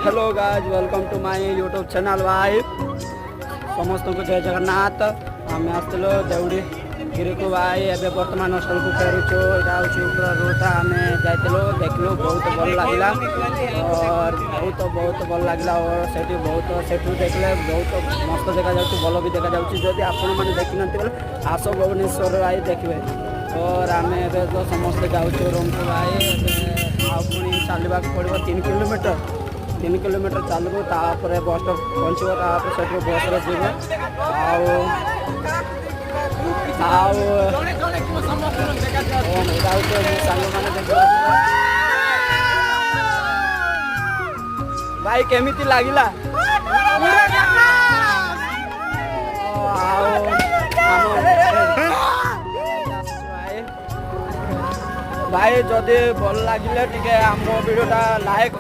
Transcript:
hello guys welcome to my YouTube channel भाई समस्त को जय जगन्नाथ आम आसलो देउड़ी गिरी को भाई एवं बर्तमान हॉस्टल को फेरुचु यहाँ पूरा रोडा आम जाइलु देखलु बहुत भल लगे और बहुत भल लगे और सेठी बहुत सेठू देखले बहुत मस्त देखा जाऊँ भल भी देखा जाऊँ जदि आपण मैंने देखी ना बोले आस भुवनेश्वर भाई देखिए और आम तो समस्ते जाऊँ रूम को भाई पुणी चलवा पड़ो 3 किलोमीटर चलू तापर बस स्टॉप पहुँचो से बस भाई केमिति लागिला भाई जदि भल लगे टे आम वीडियोटा लाइक